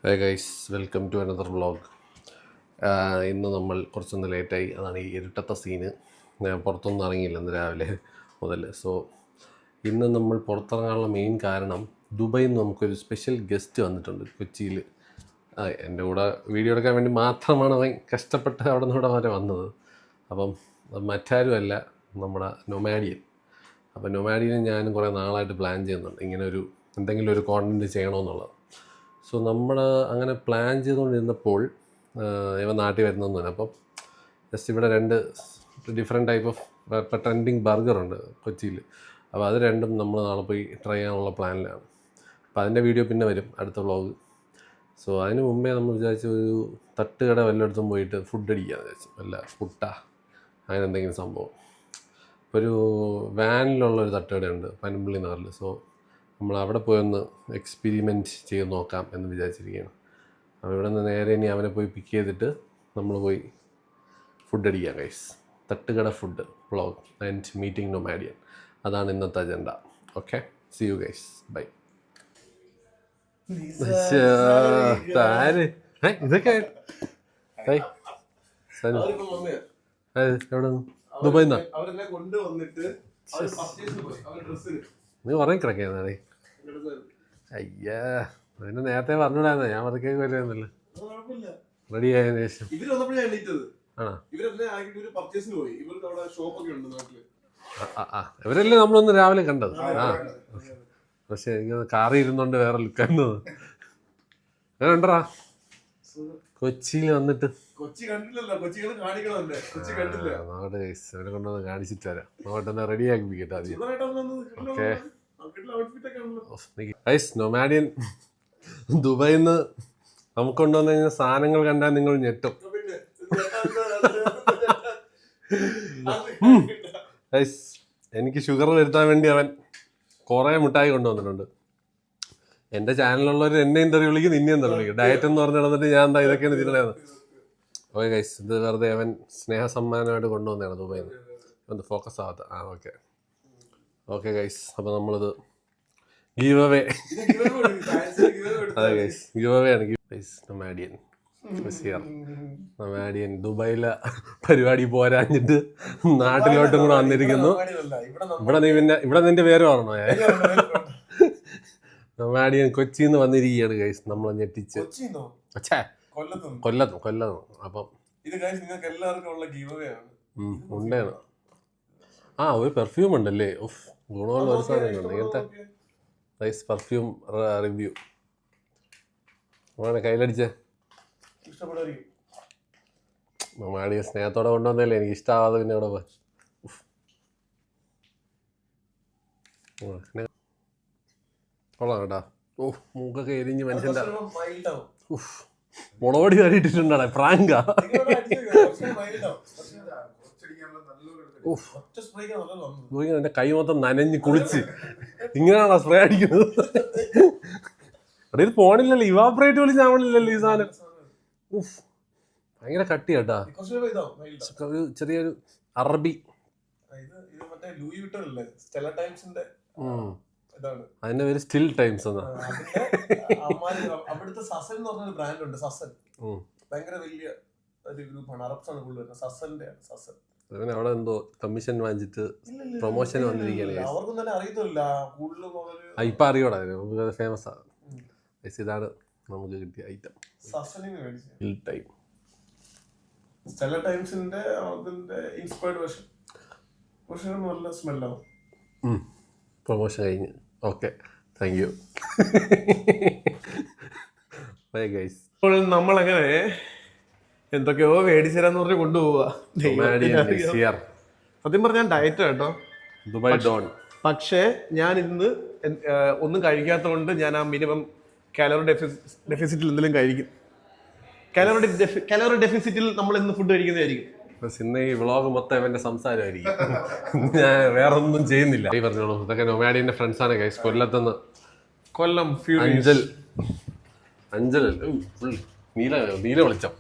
Hey guys, welcome to another vlog. ഇന്ന് നമ്മൾ കുറച്ചൊന്ന് ലേറ്റായി. അതാണ് ഈ ഇരുട്ടത്തെ സീന്. ഞാൻ പുറത്തൊന്നും ഇറങ്ങിയില്ല ഇന്ന് രാവിലെ മുതൽ. സോ ഇന്ന് നമ്മൾ പുറത്തിറങ്ങാനുള്ള മെയിൻ കാരണം ദുബായിൽ നിന്ന് നമുക്കൊരു സ്പെഷ്യൽ ഗസ്റ്റ് വന്നിട്ടുണ്ട് കൊച്ചിയിൽ. എൻ്റെ കൂടെ വീഡിയോ എടുക്കാൻ വേണ്ടി മാത്രമാണ് അവൻ കഷ്ടപ്പെട്ട് അവിടെ നിന്ന് ഇവിടെ വരെ വന്നത്. അപ്പം മറ്റാരുമല്ല, നമ്മുടെ നൊമാഡിയൻ. അപ്പം നൊമാഡിയനെ ഞാനും കുറേ നാളായിട്ട് പ്ലാൻ ചെയ്യുന്നുണ്ട് ഇങ്ങനെ ഒരു എന്തെങ്കിലും ഒരു കോണ്ടൻറ്റ് ചെയ്യണമെന്നുള്ളത്. സോ നമ്മൾ അങ്ങനെ പ്ലാൻ ചെയ്തുകൊണ്ടിരുന്നപ്പോൾ ഇവ നാട്ടിൽ വരുന്നതെന്ന് പറഞ്ഞു. അപ്പം ജസ്റ്റ് ഇവിടെ രണ്ട് ഡിഫറെൻറ്റ് ടൈപ്പ് ഓഫ് ഇപ്പോൾ ട്രെൻഡിങ് ബർഗറുണ്ട് കൊച്ചിയിൽ. അപ്പോൾ അത് രണ്ടും നമ്മൾ നാളെ പോയി ട്രൈ ചെയ്യാനുള്ള പ്ലാനിലാണ്. അപ്പോൾ അതിൻ്റെ വീഡിയോ പിന്നെ വരും അടുത്ത വ്ളോഗ്. സോ അതിന് മുമ്പേ നമ്മൾ വിചാരിച്ചു ഒരു തട്ടുകട വല്ലയിടത്തും പോയിട്ട് ഫുഡ് അടിക്കാമെന്ന് വിചാരിച്ചു. വല്ല പുട്ട അങ്ങനെ എന്തെങ്കിലും സംഭവം. ഇപ്പോൾ ഒരു വാനിലുള്ളൊരു തട്ടുകടയുണ്ട് പനമ്പള്ളി നഗറിൽ. സോ നമ്മൾ അവിടെ പോയി ഒന്ന് എക്സ്പെരിമെൻറ്റ് ചെയ്ത് നോക്കാം എന്ന് വിചാരിച്ചിരിക്കുകയാണ്. അപ്പോൾ ഇവിടെ നിന്ന് നേരെ ഇനി അവനെ പോയി പിക്ക് ചെയ്തിട്ട് നമ്മൾ പോയി ഫുഡ് അടിക്കാം ഗൈസ്. തട്ടുകട food vlog and meeting Nomadian, അതാണ് ഇന്നത്തെ agenda. Okay, see you guys, bye. ഇതൊക്കെ എവിടെ ദുബായിൽ നിന്നാ നീ ഉറങ്ങി കിടക്കുന്നേ? അയ്യാ, അതിന് നേരത്തെ പറഞ്ഞിടാന്ന, ഞാൻ പതുക്കെ വരുന്നില്ല. റെഡി ആയതിനു ശേഷം ഇവരല്ലേ നമ്മളൊന്ന് രാവിലെ കണ്ടത്. പക്ഷെ എനിക്ക് കാറിൽ ഇരുന്നോണ്ട് വേറെ ലുക്കായിരുന്നത്. അങ്ങനെ ഉണ്ടറാ കൊച്ചിയിൽ വന്നിട്ട് അവരെ കൊണ്ടൊന്ന് കാണിച്ചിട്ട് വരാം. നോട്ടെന്നെ റെഡി ആക്കിപ്പിക്കട്ടെ ആദ്യം. ഓക്കെ ഗൈസ്, നൊമാഡിയൻ ദുബായിൽ നിന്ന് നമുക്ക് കൊണ്ടുവന്നു കഴിഞ്ഞാൽ സാധനങ്ങൾ കണ്ടാൽ നിങ്ങൾ ഞെട്ടും. ഗൈസ്, എനിക്ക് ഷുഗർ വരുത്താൻ വേണ്ടി അവൻ കുറേ മിഠായി കൊണ്ടുവന്നിട്ടുണ്ട്. എൻ്റെ ചാനലിലുള്ളവർ എന്നെയും തെറി വിളിക്കും, നിന്നെയും തെറി വിളിക്കും. ഡയറ്റ് എന്ന് പറഞ്ഞ് നടന്നിട്ട് ഞാൻ എന്താ ഇതൊക്കെയാണ് ഇതിലുള്ളത്. ഓക്കെ ഗൈസ്, ഇത് വെറുതെ അവൻ സ്നേഹസമ്മാനമായിട്ട് കൊണ്ടുവന്നതാണ് ദുബായിൽ നിന്ന്. ഒന്ന് ഫോക്കസ് ആവാത്ത. ഓക്കെ ഓക്കെ ഗൈസ്, അപ്പോൾ നമ്മളിത് ഗീവ് അവേ. അതെ ഗൈസ്, ഗീവ് അവേ ആണ്. ഗൈസ്, നൊമാഡിയൻ നൊമാഡിയൻ ദുബായിലെ പരിപാടി പോരാഞ്ഞിട്ട് നാട്ടിലോട്ടും കൂടെ വന്നിരിക്കുന്നു. ഇവിടെ നീ പിന്നെ ഇവിടെ നിന്റെ പേര് പറഞ്ഞോ? നൊമാഡിയൻ കൊച്ചിന്ന് വന്നിരിക്കുകയാണ് ഗൈസ്. നമ്മളെ ഞെട്ടിച്ച്. കൊല്ലത്തും. അപ്പം ഉണ്ടാണ്. ഒരു പെർഫ്യൂം ഉണ്ടല്ലേ? ഗുണമുള്ള ഒരു സാധനമുണ്ട് ഇങ്ങനത്തെ. നൈസ് പെർഫ്യൂം റിവ്യൂ കയ്യിലടിച്ചേ. നൊമാഡിയൻ സ്നേഹത്തോടെ കൊണ്ടുവന്നല്ലേ, എനിക്ക് ഇഷ്ടമാവാതെ പിന്നെ ഇവിടെ പോയി. കൊള്ളാം കേട്ടാ. മൂക്കൊക്കെ എരിഞ്ഞ് മനുഷ്യൻ്റെ മുളവടി കയറിയിട്ടിട്ടുണ്ടാണ്. പ്രാങ്കാ. എന്റെ കൈ മൊത്തം നനഞ്ഞ് കുളിച്ച് ഇങ്ങനെയാണോ സ്പ്രേ അടിക്കുന്നത്? ഇത് പോണില്ലല്ലോ, ഇവാപറേറ്റ് പോലും ചാവണില്ലല്ലോ ഈ സാധനം. ഭയങ്കര കട്ടി കേട്ടാ. ചെറിയൊരു അറബി. അതിന്റെ പേര് സ്റ്റിൽ ടൈംസ് എന്നാ. അവിടുത്തെ സസൻ എന്ന് പറഞ്ഞൊരു ബ്രാൻഡ് ഉണ്ട്. സസൻ ഭയങ്കര വലിയ ഒരു ഗ്രൂപ്പാണ്. അറബ്സാണ് കൂടുതൽ. സസന്റെ സസൻ അവിടെ എന്തോ കമ്മീഷൻ വാങ്ങിച്ചിട്ട് പ്രൊമോഷൻ വന്നിരിക്കുകയാണ്. അവർക്കും തന്നെ അറിയത്തില്ല കൂടുതലും. ഇപ്പൊ അറിയോടാ, ഫേമസ് ആണ്. ഇതാണ് നമുക്ക് കിട്ടിയ ഐറ്റം. സ്റ്റിൽ ടൈം സ്റ്റെല്ല ടൈംസിന്റെ അതിന്റെ ഇൻസ്പയർഡ് വേർഷൻ. പക്ഷേ നല്ല സ്മെല്ലാവും. പ്രൊമോഷൻ കഴിഞ്ഞ്. Okay, thank you. Bye guys. ഇപ്പോൾ നമ്മളെങ്ങനെ എന്തൊക്കെയോ മേടിച്ചരാന്ന് പറഞ്ഞ് കൊണ്ടുപോവുക. സത്യം പറഞ്ഞാൽ ഡയറ്റ് കേട്ടോ, ദുബായ് ഡോൺ. പക്ഷേ ഞാൻ ഇന്ന് ഒന്നും കഴിക്കാത്തതുകൊണ്ട് ഞാൻ ആ മിനിമം കാലറി ഡെഫിസിറ്റിൽ എന്തെങ്കിലും കഴിക്കും. കാലറി ഡെഫിസിറ്റിൽ നമ്മൾ ഇന്ന് ഫുഡ് കഴിക്കുന്നതായിരിക്കും. ഇന്ന് ഈ വ്ളോഗ് മൊത്തം അവന്റെ സംസാരമായിരിക്കും. ഞാൻ വേറെ ഒന്നും ചെയ്യുന്നില്ല. ഈ പറഞ്ഞോളൂ, ഇതൊക്കെ നൊമാഡിയന്റെ ഫ്രണ്ട്സാണ് ഗൈസ്. കൊല്ലത്തുനിന്ന്. കൊല്ലം അഞ്ചൽ നീല വെളിച്ചം.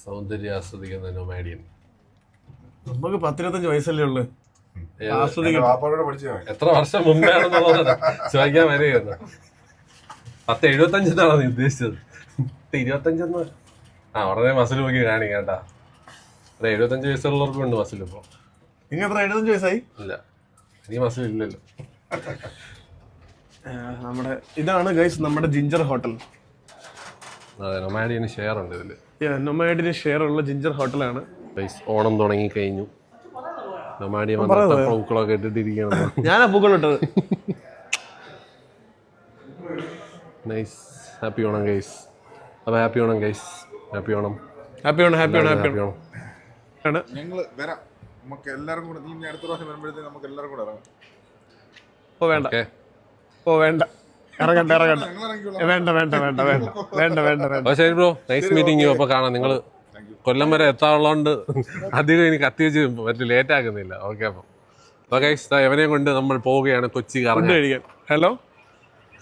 സൗന്ദര്യം ആസ്വദിക്കുന്ന നൊമാഡിയൻ. നമുക്ക് 15 വയസ്സല്ലേ ഉള്ളു. എത്ര വർഷം മുമ്പാണെന്നുള്ളത് ചോദിക്കാൻ വരികയായിരുന്നു. 1075 നീ ഉദ്ദേശിച്ചത്? 25 ഉടനെ മസിൽ നോക്കി കാണിക്കാം കേട്ടാ. 75 വയസ്സുള്ളവർക്കും ഉണ്ട് മസിൽ. ഇപ്പൊ ഇനി എത്ര 75 വയസ്സായി? ഇല്ല, ഇനി മസിൽ ഇല്ലല്ലോ. നമ്മുടെ ഇതാണ് ഗൈസ് നമ്മുടെ ജിഞ്ചർ ഹോട്ടൽ. അതെ, നൊമാഡിന് ഷെയർ ഉണ്ട് ഇതില്. നൊമാഡിന് ഷെയർ ഉള്ള ജിഞ്ചർ ഹോട്ടലാണ്. ഓണം തുടങ്ങി കഴിഞ്ഞു. നൊമാഡി പൂക്കളൊക്കെ ഇട്ടിട്ടിരിക്കുകയാണ്. ഞാനാ പൂക്കൾ ഇട്ടത്. നൈസ്. Happy Onam guys. അപ്പോൾ happy Onam guys. Happy Onam. Happy Onam. Happy Onam. Happy Onam. ഞങ്ങൾ വരാം. നമുക്ക് എല്ലാവർക്കും കൂടെ നീ അടുത്ത പ്രാവശ്യം വരുമ്പോഴത്തേക്ക് നമുക്ക് എല്ലാവർക്കും കൂടെ ഇറങ്ങാം. ഓ വേണ്ട, ഓ വേണ്ട, ഇറങ്ങണ്ട ഇറങ്ങണ്ട, വേണ്ട വേണ്ട വേണ്ട വേണ്ട വേണ്ട വേണ്ട വേണ്ട. ശരി ബ്രോ, നൈസ് മീറ്റിംഗ് യു. അപ്പോൾ കാണാം. നിങ്ങൾ കൊല്ലം വരെ എത്താനുള്ളതുകൊണ്ട് അധികം എനിക്ക് കത്തി വെച്ച് മറ്റു ലേറ്റ് ആക്കുന്നില്ല. ഓക്കെ, അപ്പോൾ ഗൈസ് എവനെയും കൊണ്ട് നമ്മൾ പോവുകയാണ് കൊച്ചി കഴിക്കാൻ. ഹലോ,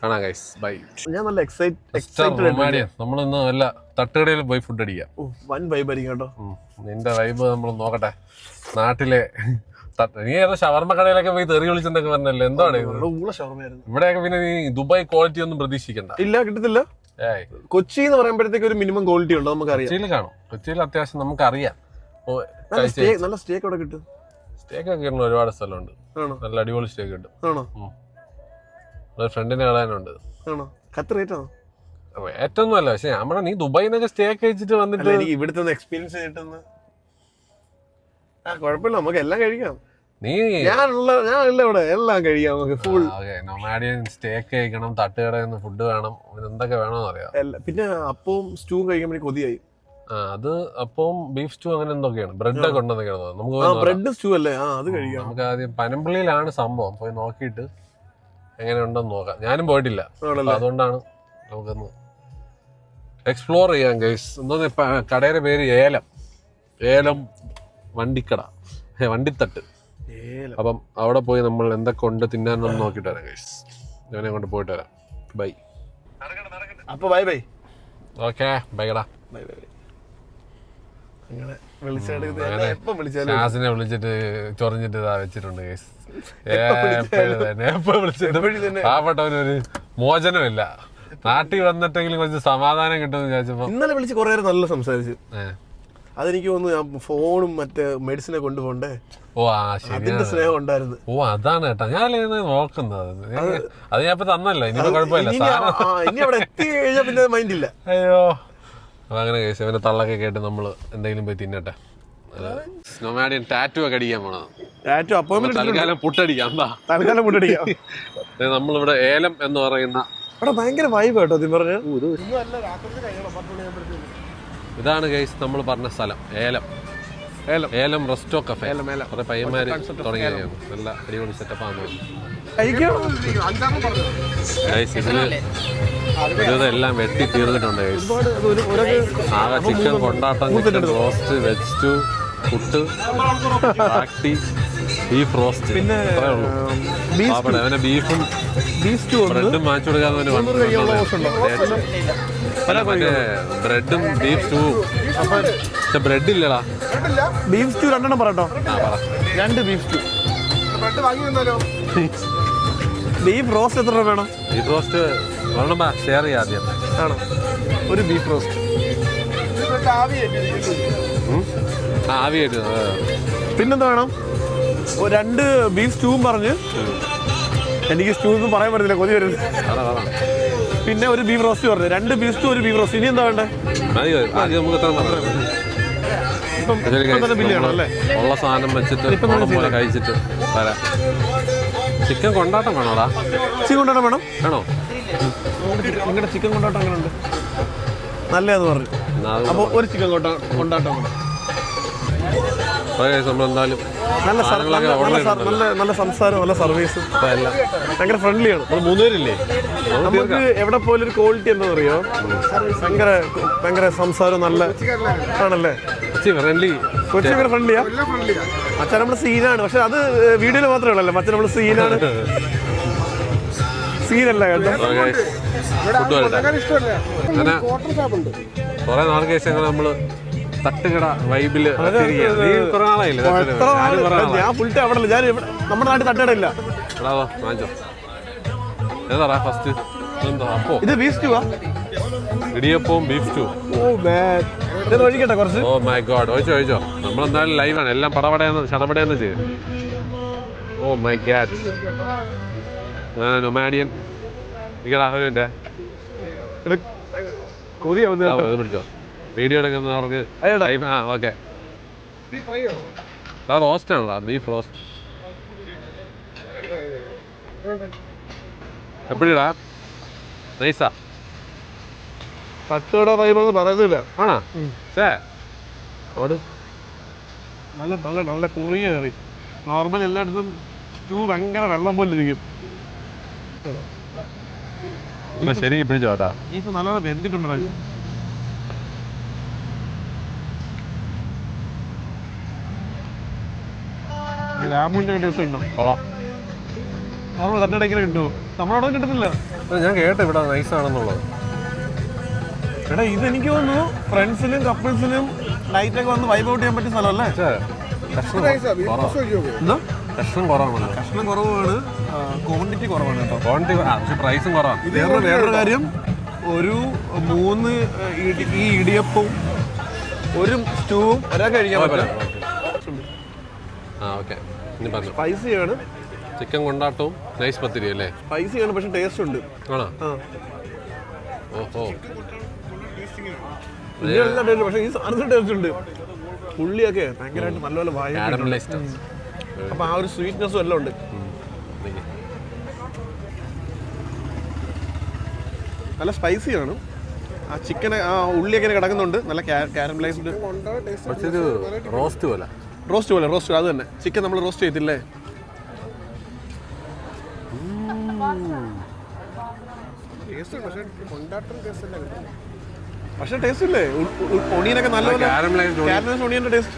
കാണാം ഗൈസ്. ബൈ. ഞാൻ നല്ല എക്സൈറ്റഡ്. നമ്മളിന്ന് നല്ല തട്ടുകടയിൽ പോയി ഫുഡ് അടിക്കാം. വൻ വൈബ് ആയിരിക്കും കേട്ടോ. നിന്റെ വൈബ് നമ്മൾ നോക്കട്ടെ. നാട്ടിലെ നീ ഏതോ ഷവർമ്മ കടയിലൊക്കെ പോയി തെറി വിളിച്ചെന്നൊക്കെ പറഞ്ഞല്ലോ, എന്താണ് ഇവിടെയൊക്കെ? പിന്നെ നീ ദുബായ് ക്വാളിറ്റി ഒന്നും പ്രതീക്ഷിക്കണ്ട. ഇല്ല, കിട്ടത്തില്ല. കൊച്ചി എന്ന് പറയുമ്പോഴത്തേക്ക് ഒരു മിനിമം ക്വാളിറ്റി ഉണ്ട്, നമുക്കറിയാം. കൊച്ചിയിൽ കാണും. കൊച്ചിയിൽ അത്യാവശ്യം നമുക്കറിയാം. നല്ല സ്റ്റേക്ക് അവിടെ കിട്ടും. സ്റ്റേക്ക് ഒക്കെ കിട്ടുന്ന ഒരുപാട് സ്ഥലമുണ്ട്. നല്ല അടിപൊളി സ്റ്റേക്ക് കിട്ടും. ഫ്രണ്ടിന് കളയാനുണ്ട്. ഏറ്റവും അല്ല, പക്ഷെ നമ്മുടെ നീ ദുബായിന്നൊക്കെ സ്റ്റേക്ക് കഴിച്ചിട്ട് വന്നിട്ട് ഇവിടുത്തെ എക്സ്പീരിയൻസ് കിട്ടുന്ന കുഴപ്പമില്ല, നമുക്ക് എല്ലാം കഴിക്കാം. നീ ഞാനില്ല ഇവിടെ, എല്ലാം കഴിക്കാം നമുക്ക്. ഫുൾ നൊമാഡിയൻ സ്റ്റേക്ക് കഴിക്കണം, തട്ടുകടയിൽ നിന്ന് ഫുഡ് വേണം, എന്തൊക്കെ വേണമെന്ന് അറിയാം. പിന്നെ അപ്പവും സ്റ്റൂവും കഴിക്കാൻ കൊതിയായി. അത് അപ്പവും ബീഫ് സ്റ്റൂ അങ്ങനെ എന്തൊക്കെയാണ്, ബ്രെഡ് ഒക്കെ ഉണ്ടെന്നൊക്കെയാണ് നമുക്ക്. ബ്രെഡ് സ്റ്റൂ അല്ലേ? അത് കഴിക്കാം. നമുക്ക് ആദ്യം പനമ്പള്ളിയിലാണ് സംഭവം, പോയി നോക്കിയിട്ട് എങ്ങനെ ഉണ്ടെന്ന് നോക്കാം. ഞാനും പോയിട്ടില്ല, അതുകൊണ്ടാണ് നമുക്കൊന്ന് എക്സ്പ്ലോർ ചെയ്യാം ഗൈസ്. എന്തോന്ന് കടയുടെ പേര് ഏലം വണ്ടിക്കട, വണ്ടിത്തട്ട്. അപ്പം അവിടെ പോയി നമ്മൾ എന്തൊക്കെ ഉണ്ട് തിന്നാനൊന്ന് നോക്കിട്ട് വരാം ഗൈസ്. ഞാനെ കൊണ്ട് പോയിട്ട് വരാം. ബൈ. അപ്പൊ ബൈ ബൈ. Okay, bye. ഷാസിനെ വിളിച്ചിട്ട് ചൊറിഞ്ഞിട്ട് ഇതാ വെച്ചിട്ടുണ്ട് ഗൈസ്. പാവപ്പെട്ടവനൊരു മോചനമില്ല. നാട്ടിൽ വന്നിട്ടെങ്കിലും കുറച്ച് സമാധാനം കിട്ടുമെന്ന് വിചാരിച്ചപ്പോ ഇന്നലെ വിളിച്ച് കുറെ നേരം നല്ല സംസാരിച്ചു. അതെനിക്ക് തോന്നുന്നു ഞാൻ ഫോണും മറ്റേ മെഡിസിനെ കൊണ്ടുപോണ്ടേ. അതിന്റെ സ്നേഹം ഉണ്ടായിരുന്നു. അതാണ് കേട്ടോ ഞാൻ നോക്കുന്നത്. അത് ഞാൻ ഇപ്പൊ തന്നല്ലോ, ഇനി കുഴപ്പമില്ല. ഇനി അവിടെ എത്തി കഴിഞ്ഞാൽ പിന്നെ മൈൻഡ് ഇല്ല. അയ്യോ, അങ്ങനെ കേസ് അവന്റെ തള്ളൊക്കെ കേട്ട് നമ്മള് എന്തെങ്കിലും പോയി തിന്നട്ടെ. നൊമാഡിയൻ ടാറ്റു ഒക്കെ അടിക്കാൻ പോണത്. തൽക്കാലം പുട്ടടിക്കാം. നമ്മളിവിടെ ഏലം എന്ന് പറയുന്ന ഭയങ്കര വൈബ് കേട്ടോ. ഇതാണ് ഗൈസ് നമ്മൾ പറഞ്ഞ സ്ഥലം, ഏലം റെസ്റ്റോ കഫേ. കുറെ പയ്യന്മാര് തുടങ്ങിയ നല്ല അടിപൊളി സെറ്റപ്പാന്ന് തോന്നുന്നു. എല്ലാം വെട്ടി തീർന്നിട്ടുണ്ട് ഗൈസ്. ആകെ ചിക്കൻ കൊണ്ടാട്ടം, chicken roast, veg stew, puttu, റാക്ടി, ബീഫ് റോസ്റ്റ്, പിന്നെ അവനെ ബീഫും ബ്രെഡും വാങ്ങിച്ചു കൊടുക്കാന്ന് മറ്റേ ബ്രെഡും ബീഫ് സ്റ്റൂവും. പക്ഷെ ബ്രെഡ് ഇല്ലടാ. Beef stew 2 പറട്ടോ. 2 beef stew. Beef roast എത്ര രൂപ വേണം? ബീഫ് റോസ്റ്റ് വേണം, ഷെയർ ചെയ്യാം ആദ്യം. ആണോ? ഒരു ബീഫ് റോസ്റ്റ്. ആവിയായിട്ട്. പിന്നെന്താ വേണം? 2 ബീഫ് സ്റ്റൂവും പറഞ്ഞ്. എനിക്ക് സ്റ്റൂ ഒന്നും പറയാൻ പറ്റത്തില്ല, കൊതി വരുന്നത്. പിന്നെ ഒരു ബീഫ് റോസ്റ്റ് പറഞ്ഞു. 2 ബീഫ് സ്റ്റൂ, 1 ബീഫ് റോസ്റ്റ്. ഇനി എന്താ വേണ്ടേ? ഉള്ള സാധനം വെച്ചിട്ട് കഴിച്ചിട്ട് വരാം. ചിക്കൻ കൊണ്ടാട്ടം വേണോടാ? ചിക്കൻ കൊണ്ടാട്ടം വേണം. വേണോ? നിങ്ങളുടെ ചിക്കൻ കൊണ്ടാട്ടം അങ്ങനെ ഉണ്ട്, നല്ലതെന്ന് പറഞ്ഞു. അപ്പോൾ ഒരു ചിക്കൻ കൊണ്ടാട്ടം വേണം. നമ്മളെന്തായാലും നല്ല സംസാരം, നല്ല സർവീസും, ഭയങ്കര ഫ്രണ്ട്ലിയാണ്. 3 പേരില്ലേ? നമുക്ക് എവിടെ പോലും ഒരു ക്വാളിറ്റി എന്താ പറയുക, ഭയങ്കര സംസാരം നല്ല ആണല്ലേ. കൊച്ചി ഭയങ്കര ഫ്രണ്ട്ലിയാ. മച്ചാൻ നമ്മുടെ സീനാണ്. പക്ഷെ അത് വീഡിയോയിൽ മാത്രമേ ഉള്ളല്ലോ, മച്ചാൻ നമ്മുടെ സീനാണ്. സീനല്ല കേട്ടോ. കുറെ നാൾക്ക് ശേഷം നമ്മള് തട്ടുകട വൈബില് നീ കുറെ നാളായില്ലേ എത്ര നാള്? ഞാൻ ഫുൾ ടൈം അവിടെ ഞാൻ നമ്മുടെ നാട്ടിൽ തട്ടടയില്ല. വാങ്ങിച്ചോ. ഏതാടാ ഫസ്റ്റ്? എന്താ അപ്പോ? ഇത് ബീഫ് സ്റ്റൂവാ? ഇടിയപ്പവും ബീഫ് സ്റ്റൂ. ഓ മാൻ, ഇത് ഒഴിക്കട്ടെ കുറച്ച്? ഓ മൈ ഗോഡ്, ഒഴിച്ചോ. നമ്മളെന്തായാലും ലൈവാണ്, എല്ലാം പടപടയെന്ന് ശതപടയെന്ന് ചെയ്യും. ഓ മൈ ഗാഡ്, നൊമാഡിയൻ ഇരിക്കടാ. പിടിച്ചോ, വീഡിയോ എടുക്കുന്നവർക്ക്. ഓക്കെ, റോസ്റ്റ് ആണല്ലോ, ബീഫ് റോസ്റ്റ്. എപ്പടിടാ? നൈസാ? തട്ടുകട വൈബൊന്നും പറയുന്നില്ല. ആണോ? നല്ല നല്ല നല്ല കുറിയ കറി. നോർമൽ എല്ലായിടത്തും സ്റ്റൂ ഭയങ്കര വെള്ളം പോലെ ഇരിക്കും. ശരി, പിടിച്ചോട്ടാ. ബീഫ് നല്ലോണം വെന്തിട്ടുണ്ടോ? ലാബിന്റെ ടേസ്റ്റ് ഉണ്ടോ? നമ്മൾ തട്ടടയ്ക്കൽ കിട്ടുമോ? നമ്മളവിടെ കിട്ടുന്നില്ല. ഞാൻ കേട്ടോ ഇവിടെ നൈസാണെന്നുള്ളത്. എടാ ഇത് എനിക്ക് തോന്നുന്നു ഫ്രണ്ട്സിനും കപ്പിൾസിനും നൈറ്റൊക്കെ വന്ന് വൈബ് ഔട്ട് ചെയ്യാൻ പറ്റിയ സ്ഥലമല്ലേ? കഷ്ണം കുറവാണല്ലോ. കഷ്ണം കുറവാണ്, ക്വാണ്ടിറ്റി കുറവാണ് കേട്ടോ. ക്വാണ്ടിറ്റി പക്ഷെ പ്രൈസും കുറവാണ്. വേറൊരു കാര്യം, ഒരു 3 ഈ ഇടിയപ്പവും ഒരു സ്റ്റൂവും ഒരാൾ കഴിക്കാൻ പറ്റില്ല. ഓക്കെ, ഇനി പറഞ്ഞു. സ്പൈസിയാണ്. ചിക്കൻ കൊണ്ടാട്ടവും നൈസ് പത്തിരി അല്ലേ? സ്പൈസിയാണ്, പക്ഷെ ടേസ്റ്റ് ഉണ്ട്. ആണോ? ഓഹോ, പക്ഷെ ഈ സാധനത്തിന് ടേസ്റ്റ് ഉണ്ട്. പുള്ളിയൊക്കെ ഭയങ്കരമായിട്ട് നല്ലപോലെ വായ. അപ്പൊ ആ ഒരു സ്വീറ്റ്നെസ്സും എല്ലാം ഉണ്ട്. നല്ല സ്പൈസിയാണ്. ആ ചിക്കൻ, ആ ഉള്ളിയൊക്കെ കിടക്കുന്നുണ്ട്. നല്ല കാരമലൈസ്ഡ്. റോസ്റ്റ് പോലെ. റോസ്റ്റ് അത് തന്നെ. ചിക്കൻ നമ്മൾ റോസ്റ്റ് ചെയ്തില്ലേ? പക്ഷെ ടേസ്റ്റ് ഇല്ലേ? ഒണിയനൊക്കെ നല്ല ഒണിയന്റെ ടേസ്റ്റ്.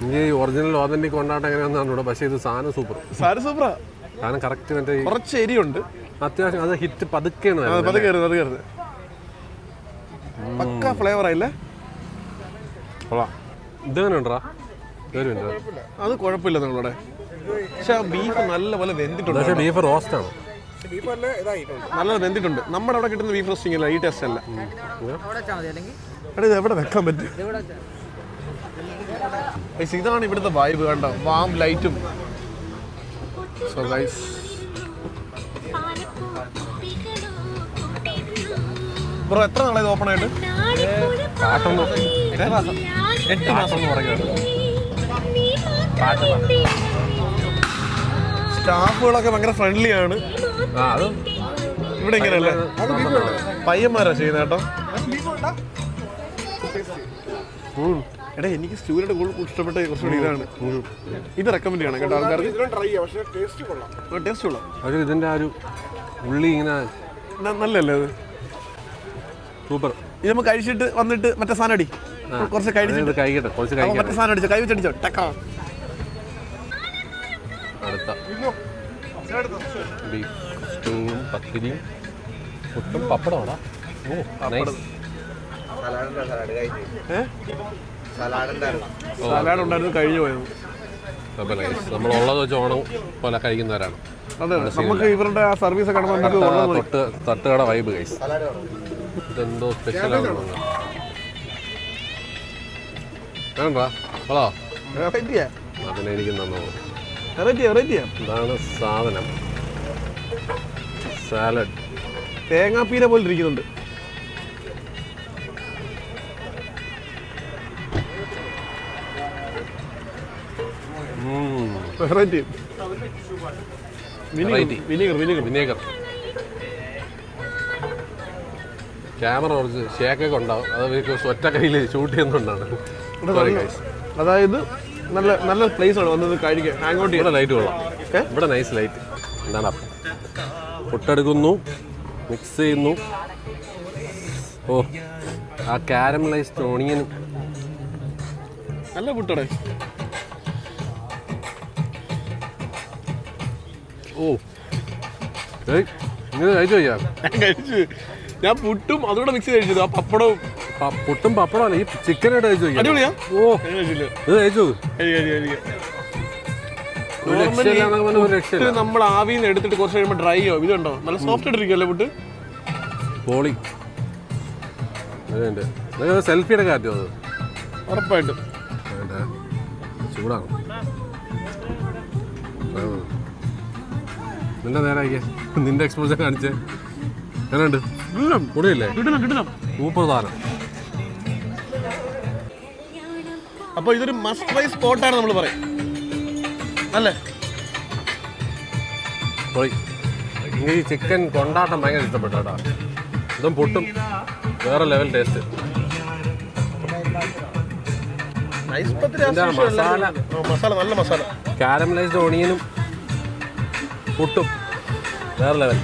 ഈ ഒറിജിനൽ ഓതന്റിക് കൊണ്ടാട്ടം എങ്ങനെയാണെന്നാണ് ഇവിടെ. പക്ഷേ ഇത് സാധനം സൂപ്പറാ. സാധനം കറക്റ്റ്. മറ്റേ കുറച്ച് എരിയുണ്ട് അത്യാവശ്യം. അത് ഹിറ്റ് പതുക്കെയാണ്. പക്ക ഫ്ലേവർ ആയില്ലേ? ഇതെങ്ങനെ ഉണ്ടാ? അത് കുഴപ്പമില്ല നിങ്ങളുടെ. പക്ഷെ ബീഫ് നല്ലപോലെ വെന്തിട്ടുണ്ട്. പക്ഷേ ബീഫ് റോസ്റ്റ് ആണ്. നല്ല വെന്തിട്ടുണ്ട്. നമ്മുടെ അവിടെ കിട്ടുന്ന ബീഫ് റോസ്റ്റിംഗ് അല്ല, ഈ ടേസ്റ്റ് അല്ല. ഇത് എവിടെ വെക്കാൻ പറ്റും? ഇതാണ് ഇവിടുത്തെ വൈബ്. കണ്ടോ, വാം ലൈറ്റും. സോ ഗൈസ്, ബ്രോ എത്ര നാളായത് ഓപ്പൺ ആയിട്ട്? 8 മാസം എന്ന് പറയുന്നത്. സ്റ്റാഫുകളൊക്കെ ഭയങ്കര ഫ്രണ്ട്ലി ആണ്. ഇവിടെ ഇങ്ങനെയല്ലേ? പയ്യന്മാരാ ചെയ്യുന്നത് കേട്ടോ. എടാ എനിക്ക് സ്റ്റൂവിന്റെ കൂടുതൽ ഇഷ്ടപ്പെട്ട കുറച്ചുകൂടി ഇതാണ്. ഇത് റെക്കമെൻഡ് ചെയ്യണം കേട്ടോ ആൾക്കാർക്ക്. ടേസ്റ്റ് കൊള്ളാം. ഇതിന്റെ ആ ഒരു ഉള്ളി ഇങ്ങനെ നല്ലല്ലേ? അത് സൂപ്പർ. ഇത് നമുക്ക് കഴിച്ചിട്ട് വന്നിട്ട് മറ്റേ സാധനം അടി. കുറച്ച് കഴിച്ചിട്ട് കഴിക്കട്ടെ, കുറച്ച് കഴിക്കട്ടെ. മറ്റേ സാധനം അടിച്ചോ, കൈ വെച്ചടിച്ചോ. ടക്കാ അടുത്ത ബീഫ് സ്റ്റൂവും പത്തിരിയും പുട്ടും പപ്പടമാടാ. ഓ നൈസ്. സലാഡ് ഉണ്ടായിരുന്നു, കഴിഞ്ഞു പോയത്. നമ്മളുള്ളത് വെച്ച് ഓണം പോലെ കഴിക്കുന്നവരാണ്. അതെ, നമുക്ക് ഇവരുടെ ആ സർവീസ് ഒക്കെ തട്ടുകട വൈബ് കഴിച്ച്. ഇതെന്തോ സ്പെഷ്യലാണ്. വേണ്ടാ ഹലോ, അതിനെ എനിക്ക് തന്നോ. ഇതാണ് സാധനം. സാലഡ് തേങ്ങാപ്പീര പോലെ ഇരിക്കുന്നുണ്ട്. വിനീഗർ. ക്യാമറ കുറച്ച് ഷേക്കൊക്കെ ഉണ്ടാവും. അത് ഒറ്റ കയ്യിൽ ഷൂട്ട് ചെയ്യുന്നുണ്ടാണ്. അതായത് നല്ല നല്ല പ്ലേസ് ആണ് വന്നത് കഴിക്കാൻ. ഹാങ് ഔട്ട് ഇവിടെ ലൈറ്റ് കൊള്ളാം. ഇവിടെ നൈസ് ലൈറ്റ്. എന്താണ് പുട്ടെടുക്കുന്നു, മിക്സ് ചെയ്യുന്നു. ഓ, ആ കാരമലൈസ്ഡ് ഓണിയനും നല്ല പുട്ടടേ. ഓ ഇങ്ങനെ കഴിച്ചു. ഞാൻ പുട്ടും അതുകൂടെ മിക്സ് കഴിച്ചത്. ആ പപ്പടവും പുട്ടും പപ്പടമല്ല, ഈ ചിക്കനായിട്ട് കഴിച്ചു നോക്കിയാ. അടിപൊളിയാ? ഓ ഇത് കഴിച്ചു നമ്മൾ ആവിന്ന് എടുത്തിട്ട് കുറച്ച് കഴിയുമ്പോൾ ഡ്രൈ ആവും. ഇതുണ്ടോ നല്ല സോഫ്റ്റ് ആയിട്ടിരിക്കുമല്ലേ പുട്ട്? പോളി. സെൽഫിയുടെ കാറ്റോ അത്? ഉറപ്പായിട്ടും ചൂടാണ്. നിന്റെ നേരാക്കിയ നിന്റെ എക്സ്പോസർ കാണിച്ചേ എങ്ങനെയുണ്ട്? പൊടിയില്ലേ? സൂപ്പർ സാധനം. അപ്പൊ ഇതൊരു മസ്റ്റ് ട്രൈ സ്പോട്ടാണ് നമ്മൾ പറയും അല്ലേ? പൊളി. എനിക്ക് ഈ ചിക്കൻ കൊണ്ടാട്ടം ഭയങ്കര ഇഷ്ടപ്പെട്ടു കേട്ടോ. ഇതും പുട്ടും വേറെ ലെവൽ ടേസ്റ്റ്. മസാല നല്ല മസാല, കാരമലൈസ്ഡ് ഓണിയനും പുട്ടും വേറെ ലെവൽ.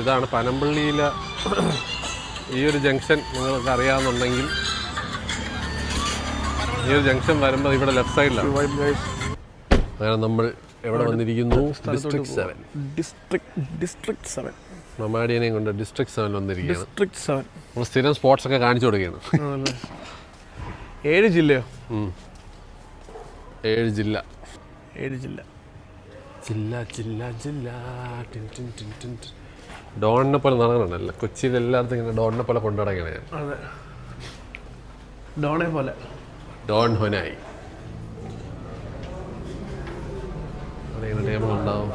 ഇതാണ് പനമ്പള്ളിയിലെ ഈ ഒരു ജംഗ്ഷൻ. നിങ്ങൾക്ക് അറിയാമെന്നുണ്ടെങ്കിൽ ഈ ഒരു ജംഗ്ഷൻ വരുമ്പോൾ ഇവിടെ ലെഫ്റ്റ് സൈഡിലാണ്. അങ്ങനെ നമ്മൾ എവിടെ വന്നിരിക്കുന്നു? ഡിസ്ട്രിക്ട് 7. മമാടിയനെയും കൊണ്ട് ഡിസ്ട്രിക്ട് 7 വന്നിരിക്കുകയാണ്. ഡിസ്ട്രിക്ട് 7 നമ്മൾ സ്ഥിരം സ്പോട്ട്സ് ഒക്കെ കാണിച്ചു കൊടുക്കുകയാണ്. 7 ജില്ലയോ? 7 ജില്ല. 7 ജില്ല. ജില്ല ജില്ല ജില്ല. ഡോണിനെ പോലെ നടക്കണമല്ലോ. കൊച്ചിയിൽ എല്ലായിടത്തും ഇങ്ങനെ ഡോണിനെ പോലെ കൊണ്ടു നടക്കണേ. അതെ, ഡോണെ പോലെ. ഡോൺ ഹൊനായി. അതെങ്ങനെ ടേബിൾ ഉണ്ടാവും?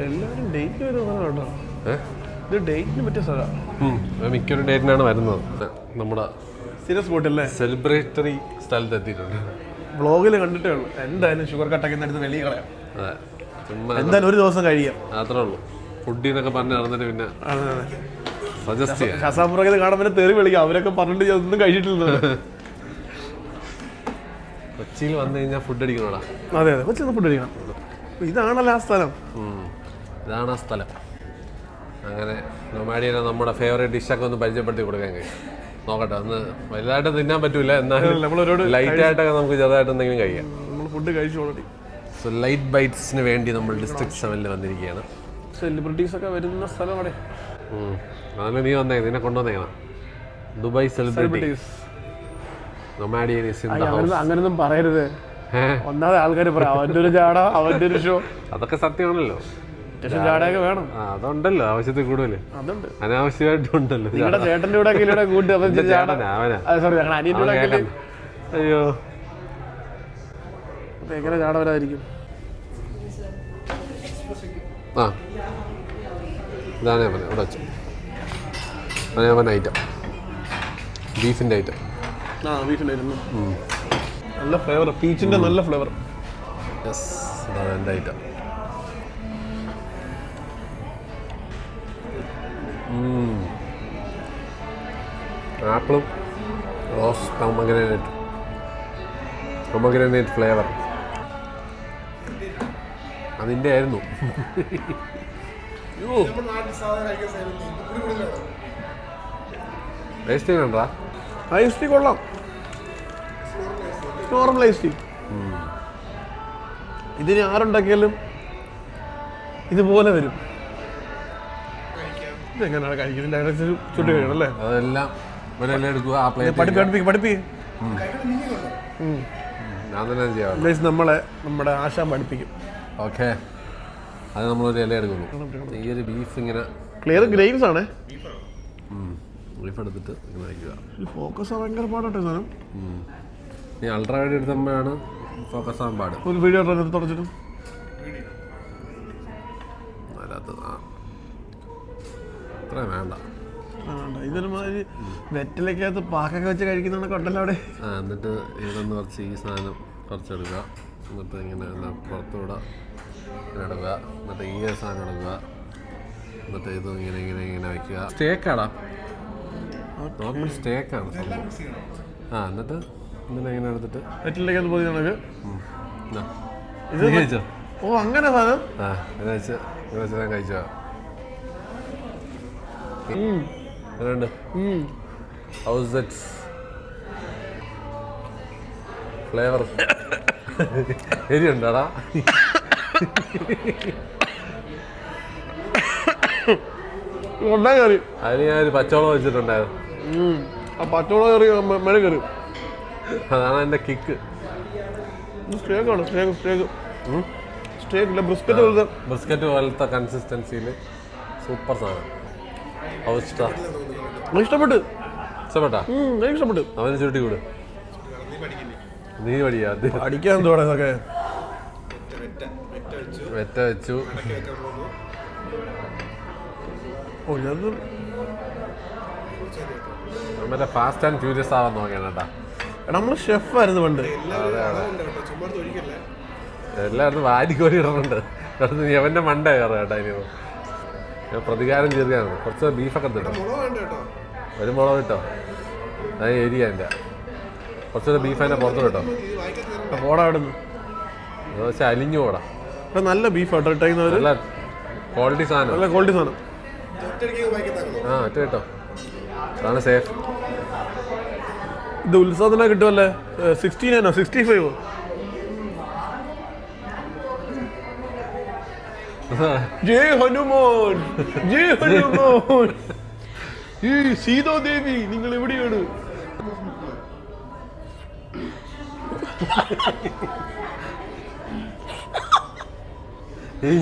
എല്ലാവരും ഡേറ്റ് വരുന്നതാണ് കേട്ടോ. ഇത് ഡേറ്റിന് പറ്റിയ സ്ഥലമാണ്. മിക്കൊരു ഡേറ്റിനാണ് വരുന്നത്. നമ്മുടെ സീരിയസ് ബോട്ടല്ലേ സെലിബ്രേറ്ററി സ്ഥലത്ത് എത്തിയിട്ടുണ്ട്. വ്ളോഗിൽ കണ്ടിട്ടേ ഉള്ളൂ. എന്തായാലും ഷുഗർ കട്ടൊക്കെ എടുത്ത് വെളിയിൽ കളയാം. അതെ, ചുമ്മാ എന്തായാലും ഒരു ദിവസം കഴിയാം, അത്രേ ഉള്ളൂ. ഫുഡിന്നൊക്കെ പറഞ്ഞ് നടന്നിട്ട് പിന്നെ സജസ്റ്റ് ചെയ്യാം. ഷസാപുറത്ത് കാണാൻ പിന്നെ തെറി വിളിക്കാം. അവരൊക്കെ പറഞ്ഞിട്ട് ഒന്നും കഴിച്ചിട്ടില്ല. കൊച്ചിയിൽ വന്നു കഴിഞ്ഞാൽ ഫുഡ് അടിക്കണോടാ. അതെ അതെ, കൊച്ചിയിൽ ഫുഡ് അടിക്കണം. ഇതാണല്ലോ ആ സ്ഥലം. ഇതാണ് ആ സ്ഥലം. അങ്ങനെ നൊമാഡിയനെ നമ്മുടെ ഫേവറേറ്റ് ഡിഷൊക്കെ ഒന്ന് പരിചയപ്പെടുത്തി കൊടുക്കാൻ കഴിയും. നോക്കട്ടെ, ഒന്ന് വലുതായിട്ട് തിന്നാൻ പറ്റൂല, എന്നാലും ലൈറ്റ് ആയിട്ടൊക്കെ നമുക്ക് ചെറുതായിട്ട് എന്തെങ്കിലും കഴിക്കാം. നമ്മൾ ഫുഡ് കഴിച്ചു ഓൾറെഡി. സോ ലൈറ്റ് ബൈറ്റ്സിന് വേണ്ടി നമ്മൾ ഡിസ്ട്രിക്ട് 7 വന്നിരിക്കുകയാണ്. സെലിബ്രിറ്റീസ് ഒക്കെ വരുന്ന സ്ഥലം അവിടെ. അതല്ല നീ വന്നേ, നിന്നെ കൊണ്ടുവന്നേക്കണം. Dubai celebrities. അങ്ങനൊന്നും പറയരുത്. ഒന്നാമത് ആൾക്കാർ പറയാം അവന്റെ ഒരു ചാട, അവന്റെ ഒരു ഷോ. അതൊക്കെ സത്യമാണല്ലോ. ചാടയൊക്കെ വേണം. അതുണ്ടല്ലോ, ആവശ്യത്തിൽ കൂടുതൽ അതുണ്ട്, അനാവശ്യമായിട്ടുണ്ടല്ലോ. നിങ്ങളുടെ ചേട്ടന്റെ കൂടെ കൂട്ടി. സോറി, ഞങ്ങൾ അനിയന്റെ കൂടെ. അയ്യോ, എങ്ങനെ ചാട വരാതിരിക്കും? ആ ഇതാണ് ഞാൻ പറഞ്ഞത്. ഇവിടെ വെച്ചു ഞാൻ പറഞ്ഞ ഐറ്റം, ബീഫിൻ്റെ ഐറ്റം. ബീഫിൻ്റെ ഐറ്റം നല്ല ഫ്ലേവർ, പീച്ചിൻ്റെ നല്ല ഫ്ലേവർ. യെസ്, ഇതാണ് എൻ്റെ ഐറ്റം. ആപ്പിളും റോസ് പൊമഗ്രനേറ്റ് ഫ്ലേവർ അതിൻ്റെ ആയിരുന്നു. ടേസ്റ്റ് കണ്ടാ? ഐസ് ടീ കൊള്ളാം, നോർമൽ ഐസ് ടീ. ഇതിന് ആരുണ്ടാക്കിയാലും ഇതുപോലെ വരും. ഇതെങ്ങനെയാണ് കഴിക്കുന്നത്? ചുട്ട് കഴിക്കണം അല്ലേ? അതെല്ലാം എടുക്കുക. ഞാൻ തന്നെ ചെയ്യാം. നമ്മുടെ ആശാൻ പഠിപ്പിക്കും. ഓക്കെ, അത് നമ്മളൊരു ഇല എടുക്കുന്നു. ഈ ഒരു ബീഫ് ഇങ്ങനെ ക്ലിയർ ഗ്രെയിൻസ് ആണ്. ബീഫ് എടുത്തിട്ട് ഇങ്ങനെ വയ്ക്കുക. ഫോക്കസ് ഭയങ്കര പാടട്ടെ സാധനം. നീ അൾട്രാ വൈഡ് എടുക്കുമ്പോഴാണ് ഫോക്കസ് ആകാൻ പാട്. ഒരു വീഡിയോ തുടച്ചിട്ടും അതിനകത്ത് അത്ര വേണ്ട. ഇതൊരുമാതിരി വെറ്റിലേക്കകത്ത് പാക്കൊക്കെ വെച്ച് കഴിക്കുന്നതാണ് കൊണ്ടല്ലോ അവിടെ. എന്നിട്ട് ഇവിടെ നിന്ന് കുറച്ച് ഈ സാധനം കുറച്ചെടുക്കുക. എന്നിട്ട് ഇങ്ങനെ പുറത്തൂടെ ഇങ്ങനെ എടുക്കുക. എന്നിട്ട് ഈ സാധനം എടുക്കുക. എന്നിട്ട് ഇത് ഇങ്ങനെ ഇങ്ങനെ ഇങ്ങനെ വയ്ക്കുക. സ്റ്റേക്കാടാ, നോർമൽ സ്റ്റേക്കാണ് സംഭവം. എന്നിട്ട് ഇങ്ങനെ ഇങ്ങനെ എടുത്തിട്ട് വെറ്റിലേക്കകത്ത് പോയി കണക്ക് ഇത് കഴിച്ചോ? ഓ അങ്ങനെ സാധനം. ഇത് കഴിച്ച് ഇത് വെച്ച് ഞാൻ കഴിച്ചോ? How's that flavour? എരിയുണ്ടോടാ? കറി അതിന് ഞാനൊരു പച്ചവളം വെച്ചിട്ടുണ്ടായിരുന്നു. ആ പച്ചമുളക് കറി മെഴ കറി. അതാണ് എൻ്റെ കിക്ക്. സ്റ്റേക്കാണ് സ്റ്റേക്ക് ബ്രിസ്ക്കറ്റ് പോലത്തെ. ബിസ്ക്കറ്റ് പോലത്തെ കൺസിസ്റ്റൻസിയിൽ സൂപ്പർ സാധനം. ഇഷ്ടപ്പെട്ട് ഇഷ്ടപ്പെട്ടാ? എനിക്ക് ഇഷ്ടപ്പെട്ടു. അവന് ചുരുട്ടി കൂട്. നീ പഠിക്കാ അടിക്കാൻ തോടെ ഇതൊക്കെ വെറ്റ വെച്ചു. മറ്റേ ഫാസ്റ്റ് ആൻഡ് ഫ്യൂരിയസ് ആവാൻ നോക്കിയാണ് കേട്ടാ. നമ്മള് ഷെഫായിരുന്നു പണ്ട്. അതെ അതെ, എല്ലായിടത്തും വാരിക്കോരി ഇടുന്നുണ്ട്. നീ അവൻ്റെ മണ്ട കയറുക കേട്ടാ. ഇനി ഞാൻ പ്രതികാരം തീർക്കാണ്. കുറച്ച് ബീഫൊക്കെ എടുത്തിട്ടോ, ഒരു മുളക് കിട്ടോ, അത് ഏരിയ എൻ്റെ കുറച്ചൊരു ബീഫ് അതിൻ്റെ പുറത്ത് കിട്ടോ. പോടാ അവിടെ നിന്ന്. പക്ഷെ അലിഞ്ഞു പോടാ. നല്ല ബീഫാട്ടോ ഇട്ടേക്കുന്നവര്. നല്ല ക്വാളിറ്റി സാധനം, നല്ല ക്വാളിറ്റി സാധനം. ആ ഒറ്റ കിട്ടോ, അതാണ് സേഫ്. ഇത് ഉത്സവത്തിനാ കിട്ടുമല്ലേ? 69 65 ജയ് ഹനുമാൻ, ജയ് ഹനുമാൻ. ഈ സീതാദേവി നിങ്ങൾ എവിടെയാണ്?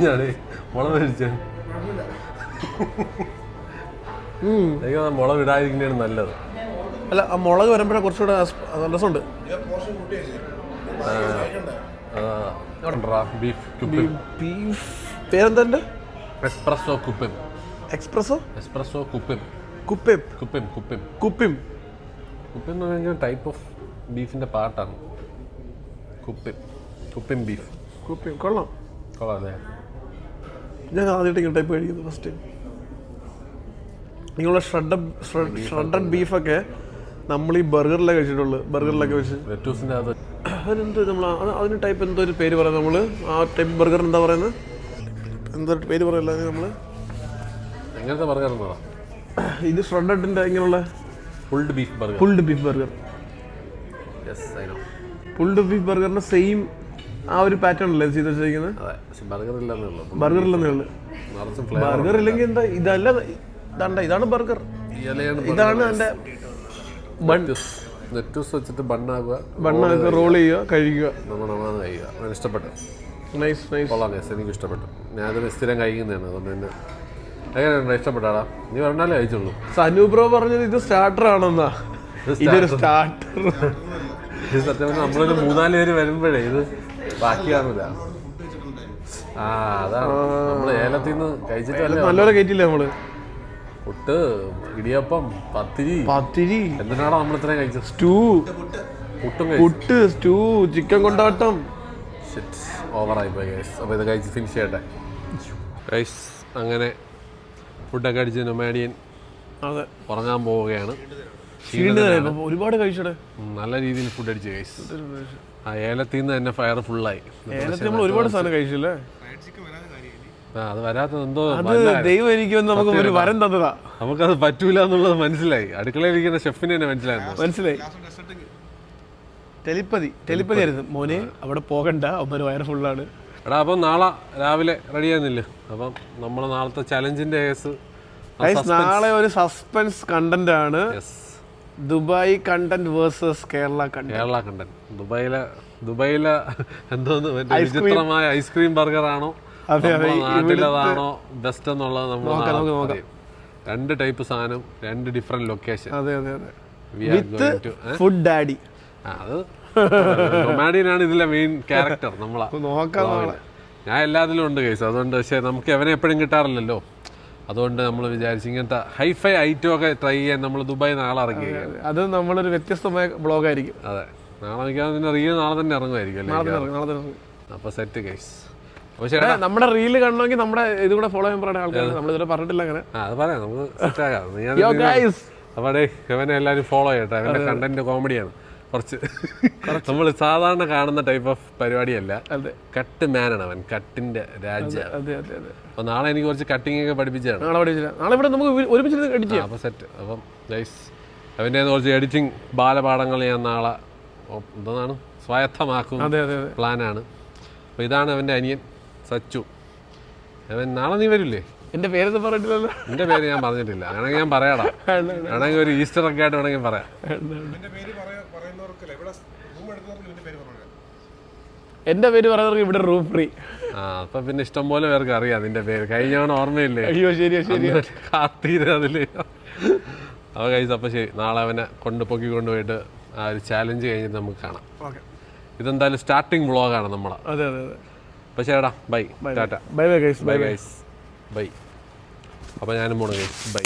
ഞാനേ മുളക് കഴിച്ചു. മുളക് ഇടാതിരിക്കുന്നതാണ് നല്ലത്. അല്ല, ആ മുളക് വരുമ്പോഴേ കുറച്ചുകൂടെ രസമുണ്ട്. ബീഫ് പേരെന്താ? എസ്പ്രസോ കുപ്പിം. എക്സ്പ്രസോ? എസ്പ്രസോ കുപ്പിം. കുപ്പിം കുപ്പിം കുപ്പിം കുപ്പിം കുപ്പിം എന്ന് പറഞ്ഞാൽ ടൈപ്പ് ഓഫ് ബീഫിൻ്റെ പാർട്ടാണ്. കുപ്പിം കുപ്പിം ബീഫ്. കുപ്പിം കൊള്ളാം. കൊള്ളാം അല്ലേ? ഞാൻ ആദ്യമായിട്ട് ഇങ്ങനെ ടൈപ്പ് കഴിക്കുന്നത് ഫസ്റ്റ് ടൈം. നിങ്ങളുടെ ഷ്രെഡഡ് ബീഫൊക്കെ നമ്മൾ ഈ ബർഗറിലൊക്കെ കഴിച്ചിട്ടുള്ളൂ. ബർഗറിലൊക്കെ വെച്ച് ലെറ്റൂസിൻ്റെ അത് അതിനെന്തോ നമ്മൾ അതിന് ടൈപ്പ് എന്തോ ഒരു പേര് പറയാം. നമ്മൾ ആ ടൈപ്പ് ബർഗറിന് എന്താ പറയുന്നത്? എന്തോ പേര് പറയല്ല നമ്മൾ. എങ്ങനത്തെ ബർഗർ എന്നതാ ഇത്? ഷ്രെഡഡിൻ്റെ ഇങ്ങനെയുള്ള pulled beef burger. Pulled beef burger. Yes I know. Pulled beef ബർഗറിൻ്റെ സെയിം ആ ഒരു പാറ്റേൺ അല്ലേ ചെയ്ത് വെച്ചിരിക്കുന്നത്? അതെ, പക്ഷെ ബർഗർ ഇല്ലെന്നേ ഉള്ളൂ. ബർഗർ ഇല്ലെന്നേ ഉള്ളൂ. ബർഗർ ഇല്ലെങ്കിൽ എന്താ? ഇതല്ല, ഇതാണ് ബർഗർ. ഇതാണ് എൻ്റെ ലെറ്റൂസ് വെച്ചിട്ട് ബണ്ണാക്കുക, റോൾ ചെയ്യുക, കഴിക്കുക. നമ്മളാണ് കഴിക്കുക. അവന് ഇഷ്ടപ്പെട്ടു. Nice nice. കൊള്ളാം ഗൈസ്, എനിക്ക് ഇഷ്ടപ്പെട്ടു. ഞാനത് സ്ഥിരം കഴിക്കുന്നതാണ്. അതുകൊണ്ട് തന്നെ എങ്ങനെയുണ്ട്? ഇഷ്ടപ്പെട്ടാടാ? നീ പറഞ്ഞാലേ കഴിച്ചുള്ളൂ. സനു ബ്രോ പറഞ്ഞത് ഇത് സ്റ്റാർട്ടർ ആണെന്നാ. ഇതൊരു സ്റ്റാർട്ടർ. ഇത് സത്യം പറഞ്ഞാൽ നമ്മളൊരു 3-4 പേര് വരുമ്പോഴേ ഇത് ബാക്കിയാണില്ല. ആ അതാണ് നമ്മൾ ഏലത്തിൽ നിന്ന് കഴിച്ചിട്ട് നല്ലപോലെ കയറ്റില്ലേ നമ്മള്? പുട്ട്, ഇടിയപ്പം, പത്തിരി. എന്തിനാണോ നമ്മൾ ഇത്രയും കഴിച്ചത്? സ്റ്റൂ, പുട്ട്, സ്റ്റൂ, ചിക്കൻ കൊണ്ടാട്ടം. ഓവറായി പോയി ഗൈസ്. അപ്പോൾ ഇത് കഴിച്ച് ഫിനിഷ് ചെയ്യട്ടെ ഗൈസ്. അങ്ങനെ ഫുഡൊക്കെ അടിച്ച് നൊമാഡിയൻ ഉറങ്ങാൻ പോവുകയാണ്. ഒരുപാട് കഴിച്ചടേ. നല്ല രീതിയിൽ ഫുഡ് അടിച്ച് ഗൈസ്. ആ ഏലത്തിൽ നിന്ന് തന്നെ ഫയർ ഫുള്ളായി. ഒരുപാട് സാധനം കഴിച്ചില്ലേ? അത് വരാത്തത് എന്തോ ദൈവം എനിക്കൊന്ന് നമുക്ക് ഒരു വരം തന്നതാ. നമുക്കത് പറ്റൂല എന്നുള്ളത് മനസ്സിലായി. അടുക്കളയിലിരിക്കുന്ന ഷെഫിന് തന്നെ മനസ്സിലായി. ടെലിപ്പതി ആയിരുന്നു. മോനെ അവിടെ പോകണ്ട, അവന്മാർ വയറ് ഫുള്ളാണ്. എടാ അപ്പം നാളെ രാവിലെ റെഡി ആകുന്നില്ല. അപ്പം നമ്മുടെ നാളത്തെ ചലഞ്ചിന്റെ കേസ് നാളെ ഒരു സസ്പെൻസ് കണ്ടന്റ് ആണ്. Dubai content versus Kerala content. ദുബായിലെ എന്തോന്ന് വിചിത്രമായ ഐസ്ക്രീം ബർഗർ ആണോ നാട്ടിലതാണോ ബെസ്റ്റ് എന്നുള്ളത് നമ്മൾ 2 ടൈപ്പ് സാധനം, 2 ഡിഫറെന്റ് ലൊക്കേഷൻ. Food daddy. അത് നൊമാഡിയനാണ് ഇതിലെ മെയിൻ ക്യാരക്ടർ. നമ്മളാ ഞാൻ എല്ലാത്തിലും ഉണ്ട് കേസ്. അതുകൊണ്ട് പക്ഷേ നമുക്ക് എവനെ എപ്പോഴും കിട്ടാറില്ലല്ലോ. അതുകൊണ്ട് നമ്മൾ വിചാരിച്ചു ഇങ്ങനത്തെ ഹൈഫൈ ഐറ്റം ഒക്കെ ട്രൈ ചെയ്യാൻ നമ്മൾ ദുബായ് നാളെ ഇറങ്ങിയിരിക്കുകയാണ്. അത് നമ്മളൊരു വ്യത്യസ്തമായ ബ്ലോഗായിരിക്കും. അതെ, നാളെ മിക്കവാറും റീൽ നാളെ തന്നെ ഇറങ്ങുമായിരിക്കും അല്ലേ? അപ്പോൾ സെറ്റ് കേസ്. നമ്മുടെ റീല് കാണണമെങ്കിൽ നമ്മുടെ ഇത് കൂടെ ഫോളോ ചെയ്യാൻ പറയുന്ന ആൾക്കാർ നമ്മൾ ഇതുവരെ പറഞ്ഞിട്ടില്ല. അങ്ങനെ അത് പറയാം, നമുക്ക് സെറ്റ് ആകാം. അവിടെ ഇവനെ എല്ലാവരും ഫോളോ ചെയ്യട്ടെ. അവൻ്റെ കണ്ടന്റ് കോമഡിയാണ്. കുറച്ച് നമ്മൾ സാധാരണ കാണുന്ന ടൈപ്പ് ഓഫ് പരിപാടിയല്ല. കട്ട് മാനാണ് അവൻ, കട്ടിന്റെ രാജ്യമാണ്. അപ്പൊ നാളെ എനിക്ക് കുറച്ച് കട്ടിങ് ഒക്കെ പഠിപ്പിച്ചാണ്. അപ്പൊ സെറ്റ്. അപ്പം ഗൈസ് അവൻ്റെ കുറച്ച് എഡിറ്റിംഗ് ബാലപാഠങ്ങൾ ഞാൻ നാളെ എന്താണ് സ്വായത്തമാക്കും അതെ അതെ അതെ. പ്ലാനാണ്. അപ്പോൾ ഇതാണ് അവൻ്റെ അനിയൻ സച്ചു. അവൻ നാളെ നീ വരില്ലേ? എൻ്റെ പേരൊന്നും പറഞ്ഞിട്ടില്ലല്ലോ. എൻ്റെ പേര് ഞാൻ പറഞ്ഞിട്ടില്ല. വേണമെങ്കിൽ ഞാൻ പറയാടാ. വേണമെങ്കിൽ ഒരു ഈസ്റ്റർ ഒക്കെ ആയിട്ട് വേണമെങ്കിൽ പറയാം. എൻ്റെ പേര് പറയുന്നവർക്ക് ഇവിടെ റൂം ഫ്രീ. അപ്പം പിന്നെ ഇഷ്ടം പോലെ പേർക്ക് അറിയാം നിന്റെ പേര്. കഴിഞ്ഞാണ് ഓർമ്മയില്ലേ? അയ്യോ ശരിയാ ശരിയാ. കാർത്തീര അതിൽ. അപ്പോൾ കഴിച്ചു. അപ്പോൾ ശരി, നാളെ അവനെ കൊണ്ടുപോയിട്ട് ആ ഒരു ചാലഞ്ച് കഴിഞ്ഞിട്ട് നമുക്ക് കാണാം. ഇതെന്തായാലും സ്റ്റാർട്ടിങ് വ്ളോഗാണ് നമ്മളെ. അതെ അതെ അതെ. അപ്പോൾ ചേട്ടാ bye, tata. Bye bye guys. Bye guys, bye. അപ്പോൾ ഞാനും പോണു ഗൈസ്, ബൈ.